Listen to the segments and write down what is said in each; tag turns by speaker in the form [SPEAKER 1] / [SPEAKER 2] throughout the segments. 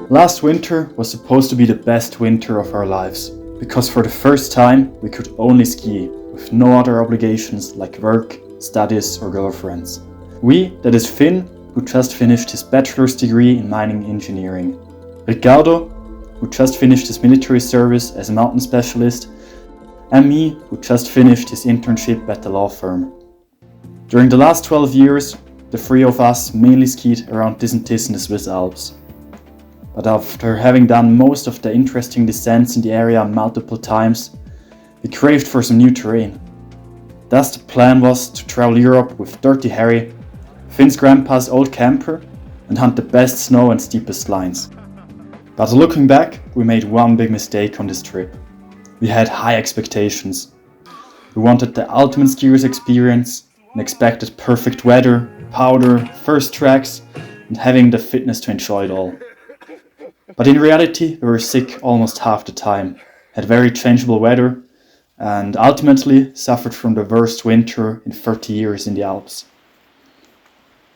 [SPEAKER 1] Last winter was supposed to be the best winter of our lives, because for the first time we could only ski with no other obligations like work, studies or girlfriends. We, that is Finn, who just finished his bachelor's degree in mining engineering. Ricardo, who just finished his military service as a mountain specialist, and me, who just finished his internship at the law firm. During the last 12 years, the three of us mainly skied around this and this in the Swiss Alps. But after having done most of the interesting descents in the area multiple times, we craved for some new terrain. Thus the plan was to travel Europe with Dirty Harry, Finn's grandpa's old camper, and hunt the best snow and steepest lines. But looking back, we made one big mistake on this trip. We had high expectations. We wanted the ultimate skiers experience and expected perfect weather, powder, first tracks, and having the fitness to enjoy it all. But in reality, we were sick almost half the time, had very changeable weather, and ultimately suffered from the worst winter in 30 years in the Alps.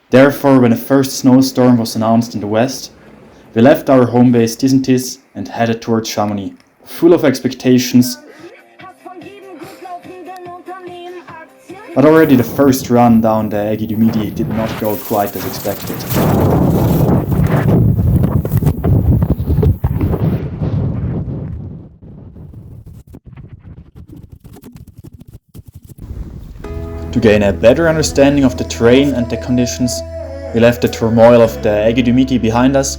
[SPEAKER 1] Therefore, when the first snowstorm was announced in the west, we left our home base Disentis and headed towards Chamonix, full of expectations. But already the first run down the Aiguille du Midi did not go quite as expected. To gain a better understanding of the terrain and the conditions, we left the turmoil of the Aiguille du Midi behind us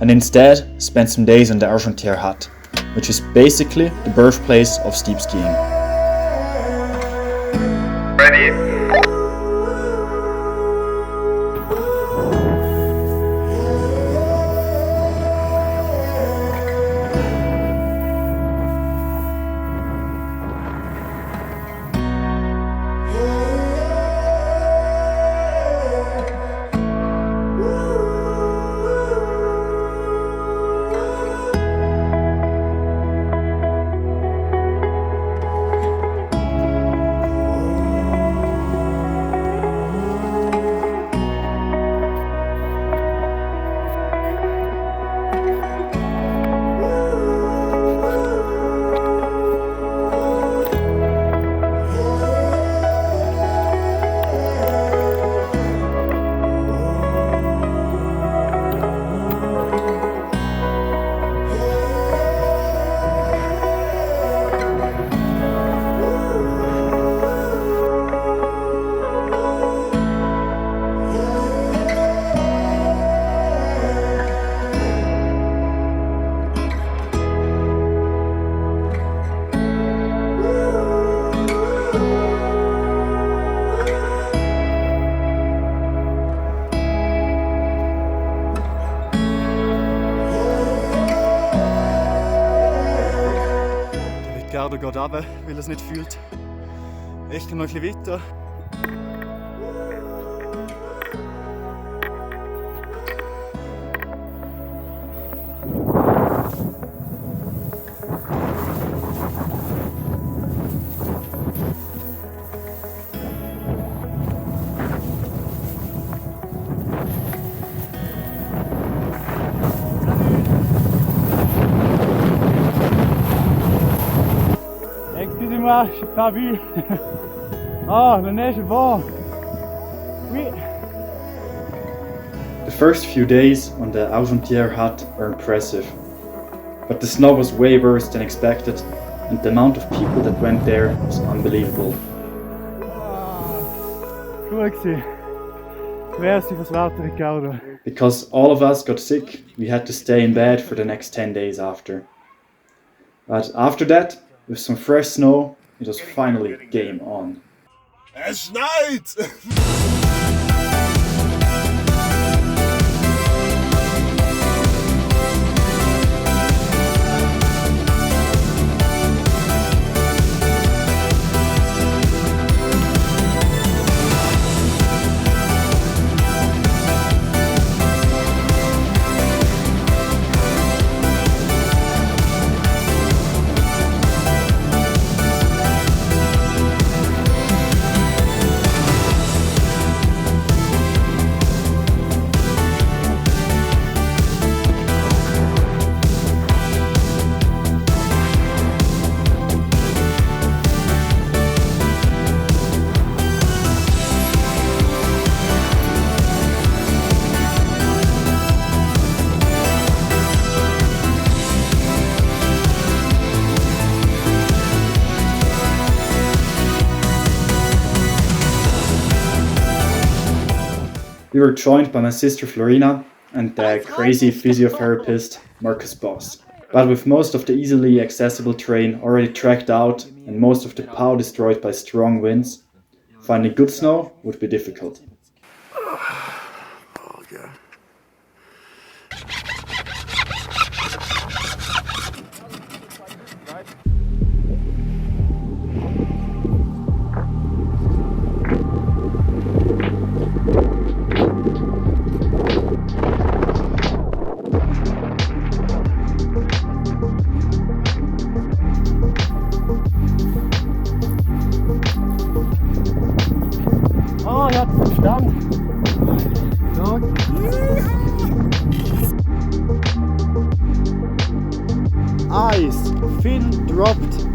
[SPEAKER 1] and instead spent some days in the Argentière hut, which is basically the birthplace of steep skiing.
[SPEAKER 2] Ready?
[SPEAKER 1] Ricardo geht runter, weil er es nicht fühlt. Ich gehe noch ein bisschen weiter.
[SPEAKER 3] Excusez-moi, je n'ai pas vu. Oh, la neige est bon. Oui.
[SPEAKER 1] The first few days on the Argentière hut were impressive, but the snow was way worse than expected, and the amount of people that went there was unbelievable.
[SPEAKER 3] Gut gewesen. Merci fürs Lauter, Ricardo.
[SPEAKER 1] Because all of us got sick, we had to stay in bed for the next 10 days after. But after that, with some fresh snow, it was finally game on.
[SPEAKER 4] Es schneit!
[SPEAKER 1] We were joined by my sister Flurina and the crazy physiotherapist Markus. But with most of the easily accessible terrain already tracked out and most of the POW destroyed by strong winds, finding good snow would be difficult.
[SPEAKER 4] Oh, God.
[SPEAKER 3] Oh, er hat es verstanden. Ice, fin dropped.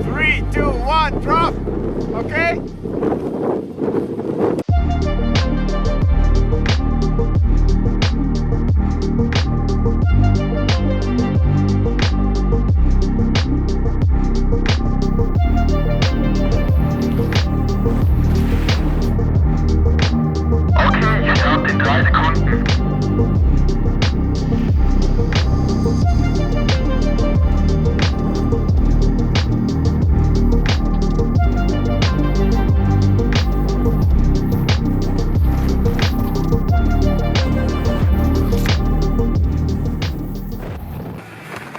[SPEAKER 4] Three, two, one, drop. Okay?
[SPEAKER 2] Okay, ihr habt in 3 Sekunden.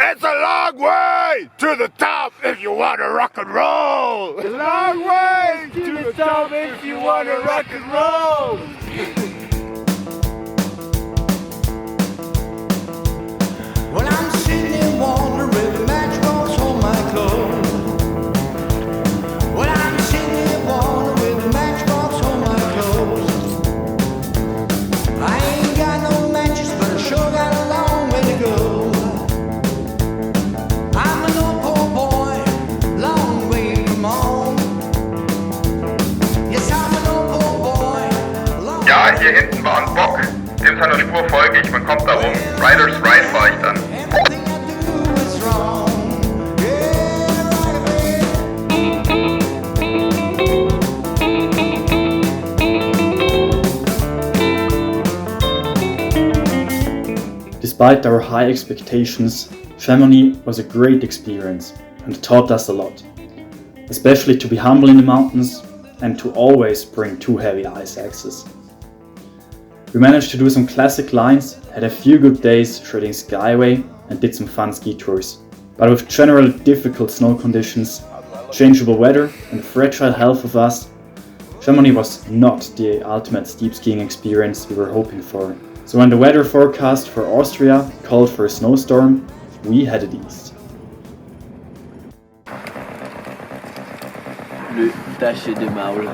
[SPEAKER 4] It's a long way to the top if you want to rock and roll. A long way to the top if you want to rock and roll.
[SPEAKER 5] Well, I'm sitting here wondering if matchbox on my clothes. Well, I'm sitting here wondering if matchbox on my clothes. I ain't got no matches, but I sure got a long way to go. I'm an old poor boy, long way from home. Yes, I'm an old poor boy, long
[SPEAKER 2] Ja, hier hinten war ein Bock. Dem seiner Spur folge ich, man kommt da rum. Riders Right fahr ich dann.
[SPEAKER 5] Everything I do is wrong. Yeah, right away.
[SPEAKER 1] Despite our high expectations, Chamonix was a great experience and taught us a lot, especially to be humble in the mountains and to always bring 2 heavy ice axes. We managed to do some classic lines, had a few good days shredding skyway and did some fun ski tours. But with generally difficult snow conditions, changeable weather and fragile health of us, Chamonix was not the ultimate steep skiing experience we were hoping for. So when the weather forecast for Austria called for a snowstorm, we headed east.
[SPEAKER 6] Le taché de Maul.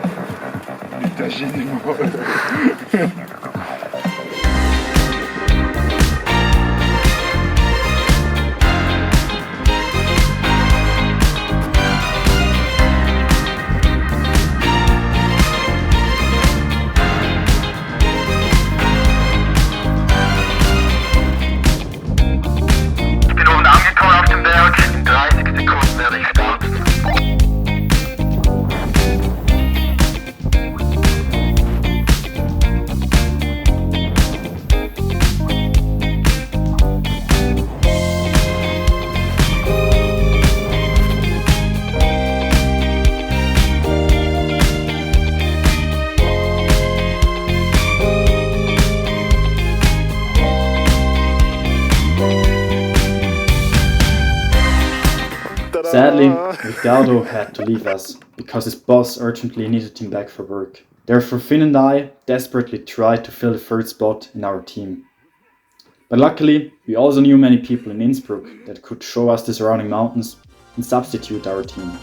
[SPEAKER 2] Ich bin unten angekommen auf dem Berg. In 30 Sekunden werde ich starten.
[SPEAKER 1] Sadly, Ricardo had to leave us, because his boss urgently needed him back for work. Therefore Finn and I desperately tried to fill the third spot in our team. But luckily, we also knew many people in Innsbruck that could show us the surrounding mountains and substitute our team.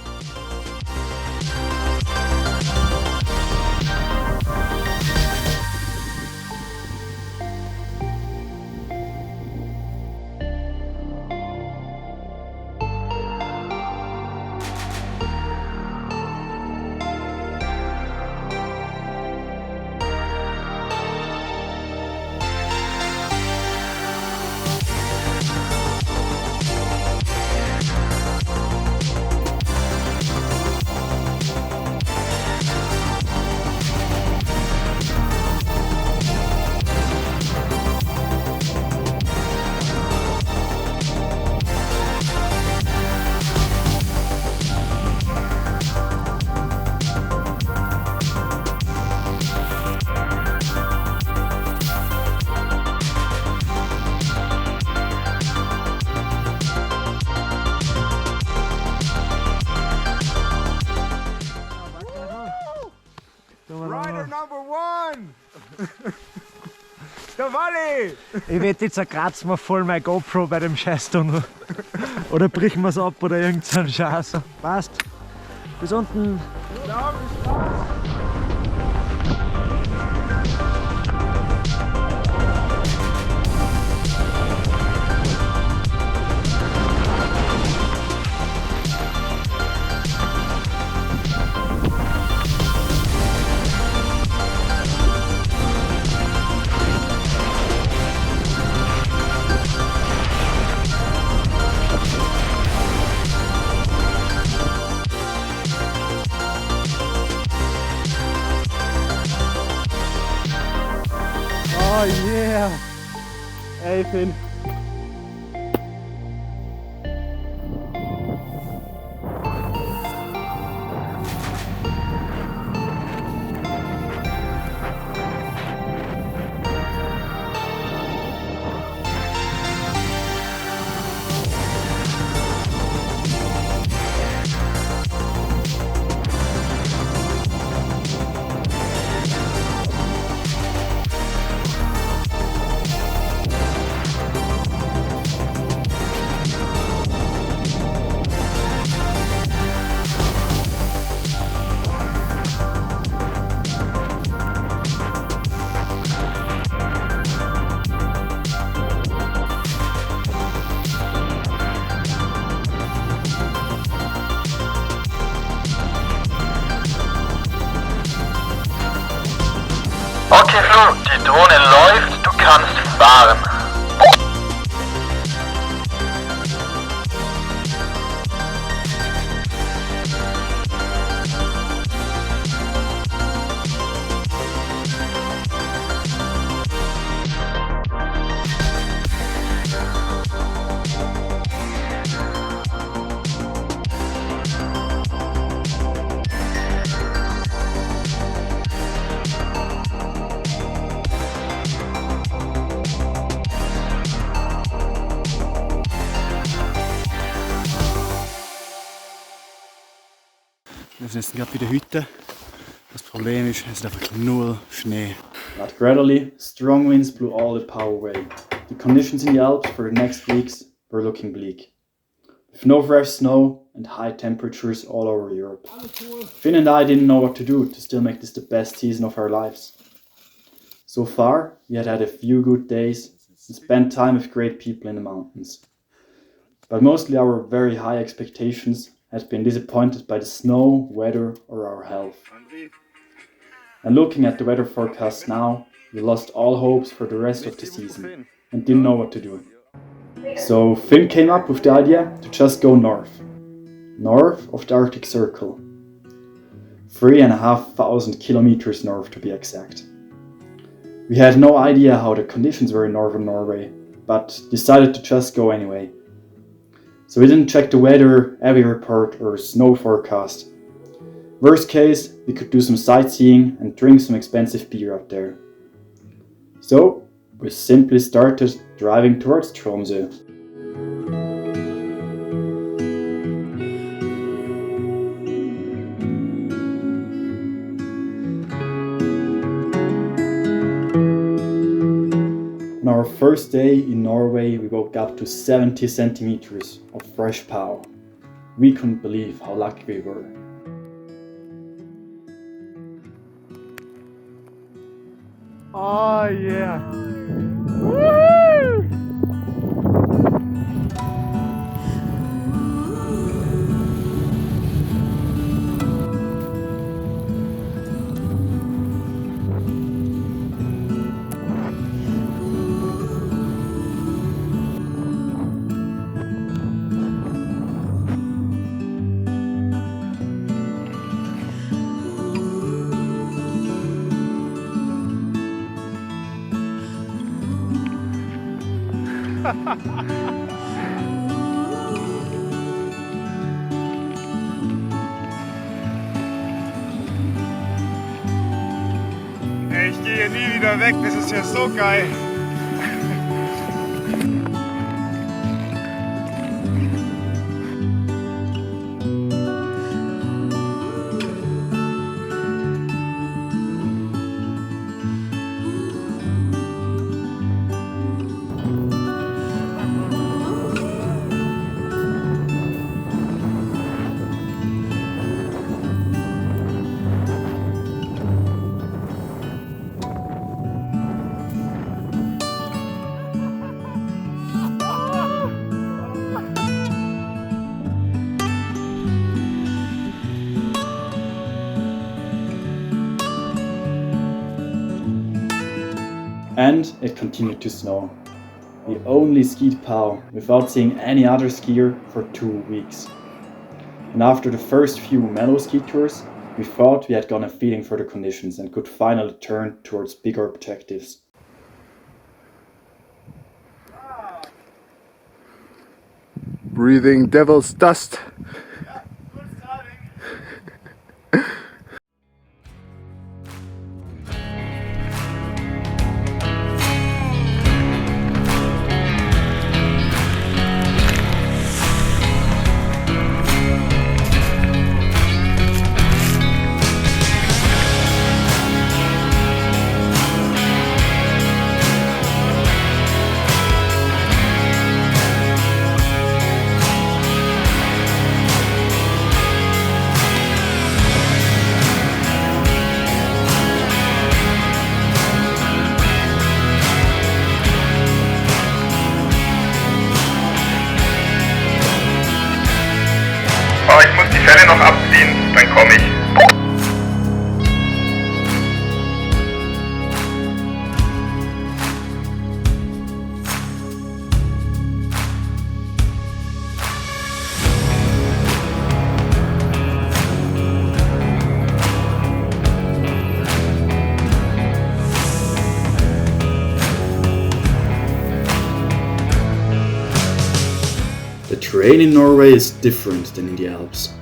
[SPEAKER 4] Rider number one! Der Vali!
[SPEAKER 3] Ich wette, jetzt kratzt mir voll mein GoPro bei dem Scheißtunnel. Oder brichen wir es ab oder irgendein Scheiß. Passt. Bis unten. Oh yeah! Ey Finn!
[SPEAKER 2] Okay, Flo, die Drohne läuft, du kannst fahren.
[SPEAKER 3] Wir sind jetzt gerade bei der Hütte. Das Problem ist, es ist einfach null Schnee.
[SPEAKER 1] But gradually, strong winds blew all the power away. The conditions in the Alps for the next weeks were looking bleak. With no fresh snow and high temperatures all over Europe. Finn and I didn't know what to do to still make this the best season of our lives. So far, we had had a few good days and spent time with great people in the mountains. But mostly our very high expectations had been disappointed by the snow, weather or our health. And looking at the weather forecast now, we lost all hopes for the rest of the season and didn't know what to do. So Finn came up with the idea to just go north of the Arctic Circle. 3,500 kilometers north to be exact. We had no idea how the conditions were in northern Norway, but decided to just go anyway. So we didn't check the weather, heavy report or snow forecast. Worst case, we could do some sightseeing and drink some expensive beer out there. So we simply started driving towards Tromsø. On our first day in Norway, we woke up to 70 centimeters of fresh pow. We couldn't believe how lucky we were.
[SPEAKER 3] Oh yeah!
[SPEAKER 4] Ich gehe hier nie wieder weg, das ist ja so geil.
[SPEAKER 1] And it continued to snow. We only skied pow without seeing any other skier for 2 weeks. And after the first few mellow ski tours, we thought we had gotten a feeling for the conditions and could finally turn towards bigger objectives.
[SPEAKER 4] Breathing devil's dust.
[SPEAKER 2] Oh, ich muss die Fälle noch abziehen, dann komme ich.
[SPEAKER 1] The terrain in Norway is different than in the Alps.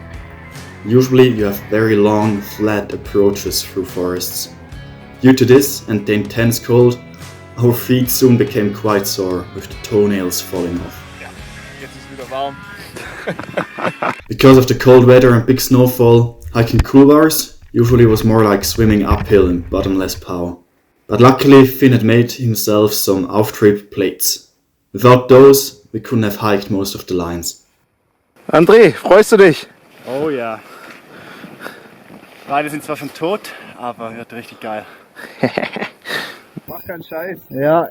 [SPEAKER 1] Usually you have very long, flat approaches through forests. Due to this and the intense cold, our feet soon became quite sore with the toenails falling off.
[SPEAKER 4] Jetzt ist wieder warm.
[SPEAKER 1] Because of the cold weather and big snowfall, hiking cool bars usually was more like swimming uphill in bottomless pow. But luckily Finn had made himself some Auftrieb plates. Without those, we couldn't have hiked most of the lines.
[SPEAKER 4] Andri, freust du dich?
[SPEAKER 7] Oh ja. Beide sind zwar schon tot, aber wird richtig geil.
[SPEAKER 4] Mach keinen Scheiß,
[SPEAKER 3] Ja,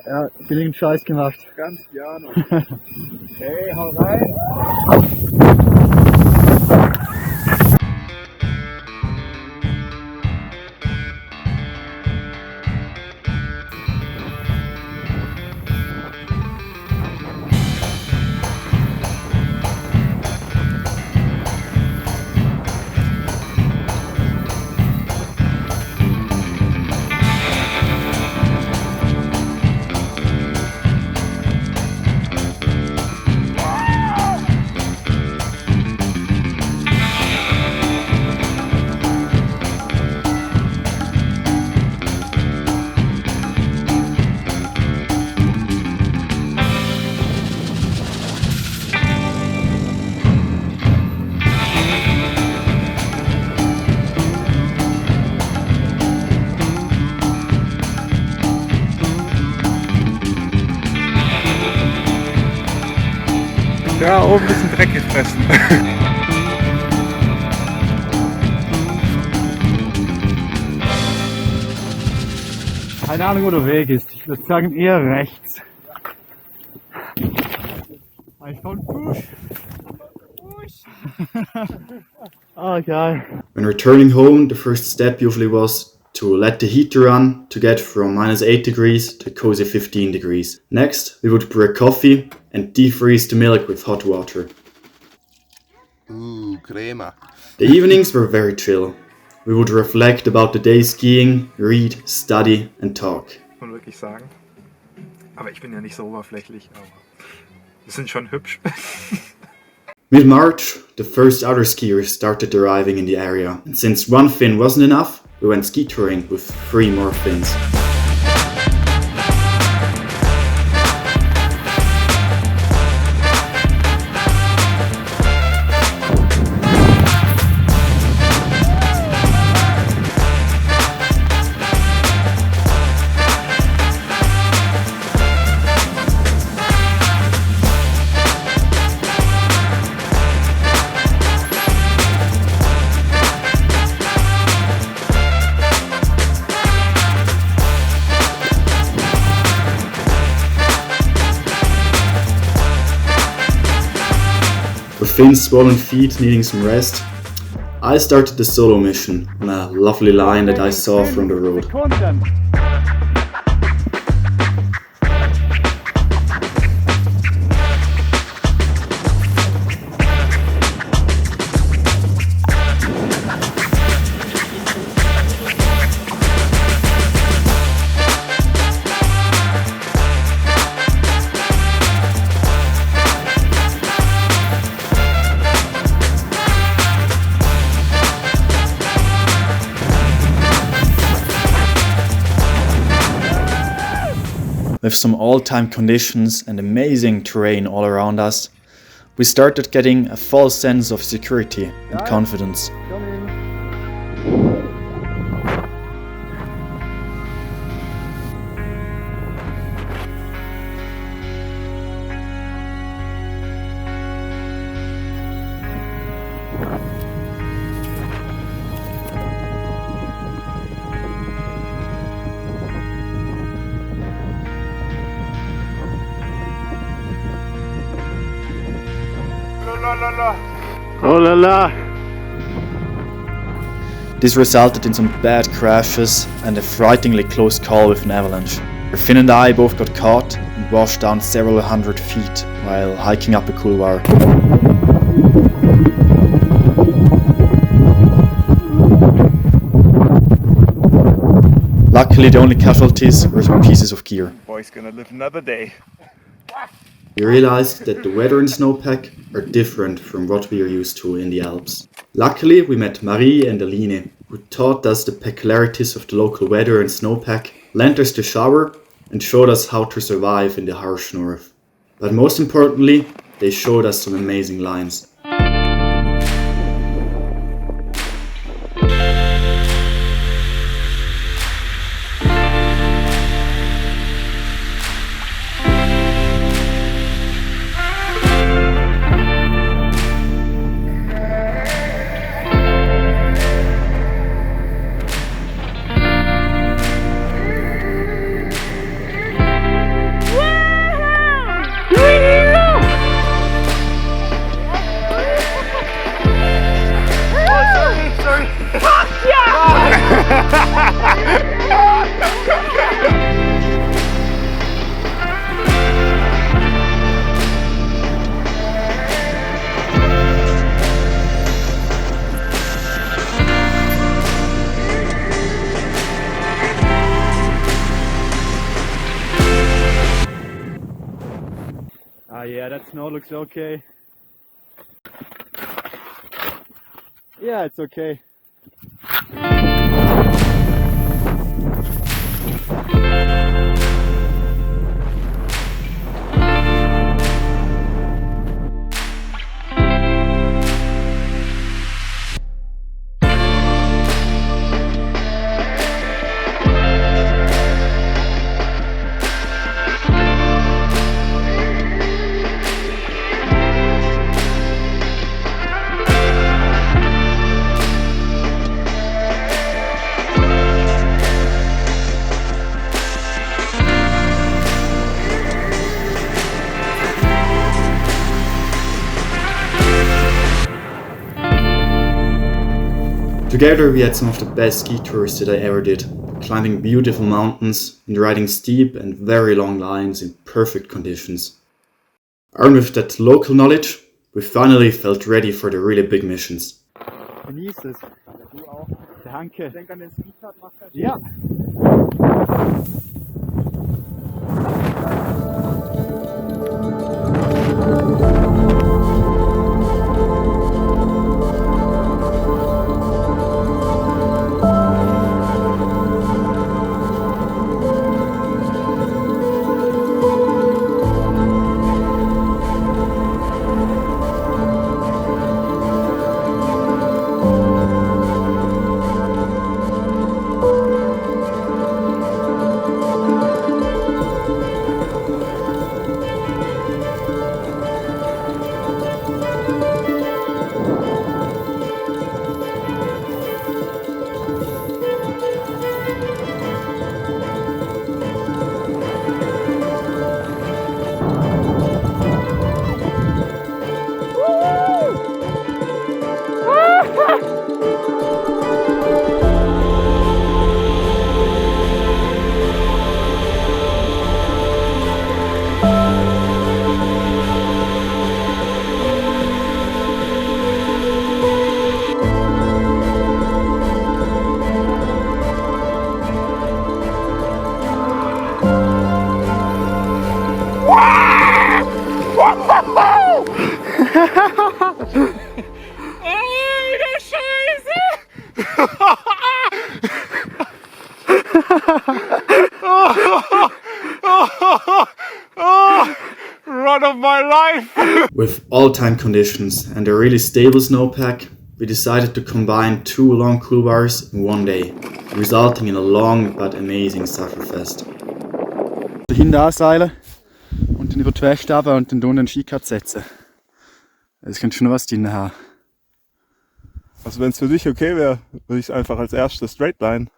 [SPEAKER 3] genügend Scheiß gemacht.
[SPEAKER 4] ganz gerne. Hey, hau rein. Ja, oben ist ein Dreck gefressen.
[SPEAKER 3] Keine Ahnung, wo der Weg ist. Ich würde sagen eher rechts. I found push. Oh, geil.
[SPEAKER 1] When returning home, the first step usually was to let the heater run to get from -8 degrees to cozy 15 degrees. Next, we would brew coffee and defreeze the milk with hot water.
[SPEAKER 8] Ooh, crema.
[SPEAKER 1] The evenings were very chill. We would reflect about the day skiing, read, study and talk.
[SPEAKER 9] Muss man wirklich sagen. Aber ich bin ja nicht so oberflächlich, aber die sind schon hübsch.
[SPEAKER 1] Mid-March, the first other skiers started arriving in the area, and since one fin wasn't enough, we went ski touring with 3 more fins. With Finn's swollen feet needing some rest, I started the solo mission on a lovely line that I saw from the road. With some all-time conditions and amazing terrain all around us, we started getting a false sense of security and confidence.
[SPEAKER 3] Oh la la!
[SPEAKER 1] This resulted in some bad crashes and a frighteningly close call with an avalanche. Finn and I both got caught and washed down several hundred feet while hiking up a couloir. Luckily, the only casualties were some pieces of gear.
[SPEAKER 4] Boy's gonna live another day.
[SPEAKER 1] We realized that the weather in snowpack are different from what we are used to in the Alps. Luckily, we met Marie and Eline, who taught us the peculiarities of the local weather and snowpack, lent us the Schauer, and showed us how to survive in the harsh north. But most importantly, they showed us some amazing lines.
[SPEAKER 3] Yeah, that snow looks okay. Yeah, it's okay.
[SPEAKER 1] Together we had some of the best ski tours that I ever did, climbing beautiful mountains and riding steep and very long lines in perfect conditions. Armed with that local knowledge, we finally felt ready for the really big missions.
[SPEAKER 7] Genieß es. Du auch. Danke. Denk an den Speedpad, mach das.
[SPEAKER 1] Ja.
[SPEAKER 4] Run of my life!
[SPEAKER 1] With all-time conditions and a really stable snowpack, we decided to combine 2 long cool bars in one day, resulting in a long but amazing Sufferfest.
[SPEAKER 7] Hinten anseilen und dann über die Weste runter und dann unten einen Skicut setzen. Das könnte schon noch was drin haben.
[SPEAKER 4] Also wenn es für dich okay wäre, würde ich es einfach als erstes Straightline.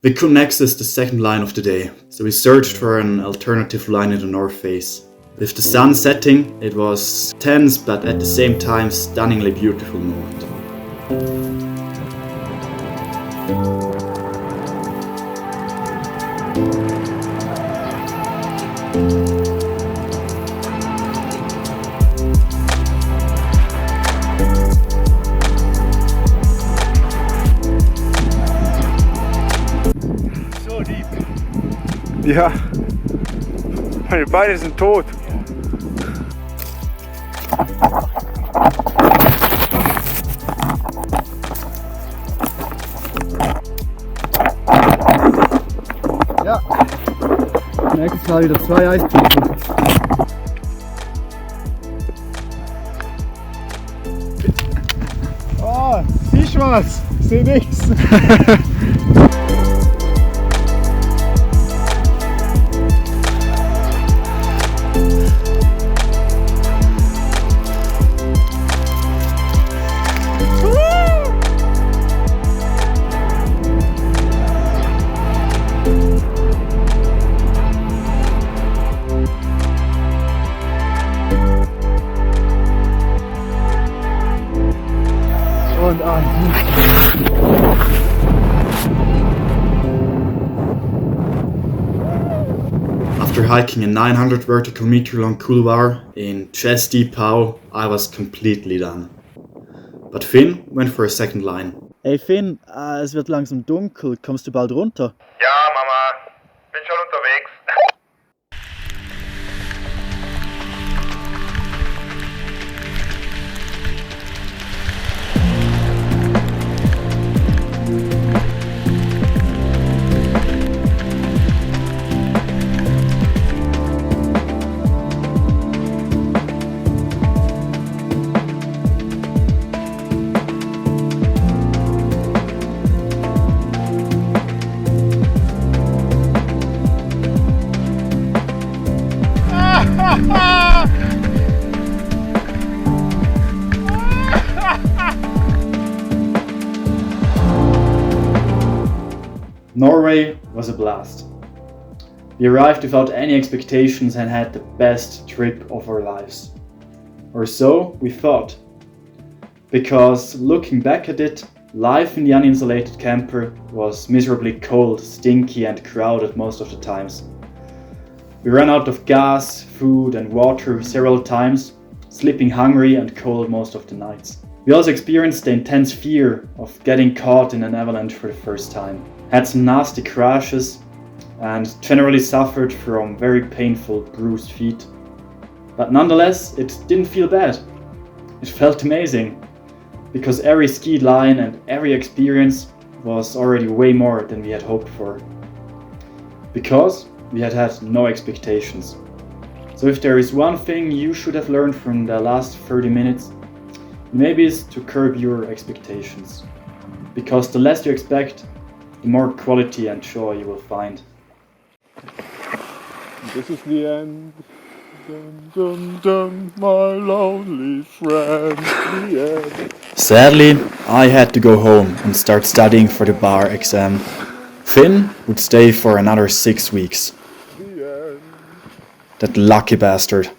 [SPEAKER 1] We couldn't access the second line of the day, so we searched for an alternative line in the north face. With the sun setting, it was tense but at the same time stunningly beautiful moment.
[SPEAKER 4] Ja, meine Beine sind tot.
[SPEAKER 7] Ja, nächstes Mal wieder 2 Eispumpen.
[SPEAKER 4] Oh, siehst du was? Ich sehe nichts.
[SPEAKER 7] Und eins.
[SPEAKER 1] After hiking a 900 vertical meter long couloir in chest deep Pau, I was completely done. But Finn went for a second line.
[SPEAKER 7] Hey Finn, es wird langsam dunkel, kommst du bald runter?
[SPEAKER 2] Ja, Mama, bin schon unterwegs.
[SPEAKER 1] Norway was a blast. We arrived without any expectations and had the best trip of our lives. Or so we thought. Because looking back at it, life in the uninsulated camper was miserably cold, stinky and crowded most of the times. We ran out of gas, food and water several times, sleeping hungry and cold most of the nights. We also experienced the intense fear of getting caught in an avalanche for the first time. Had some nasty crashes and generally suffered from very painful bruised feet. But nonetheless, it didn't feel bad. It felt amazing. Because every ski line and every experience was already way more than we had hoped for. Because we had no expectations. So if there is one thing you should have learned from the last 30 minutes, maybe it's to curb your expectations. Because the less you expect, the more quality and joy you will find.
[SPEAKER 4] This is the end. Dun, dun, dun, my lonely friend. The end.
[SPEAKER 1] Sadly, I had to go home and start studying for the bar exam. Finn would stay for another 6 weeks.
[SPEAKER 4] The end.
[SPEAKER 1] That lucky bastard.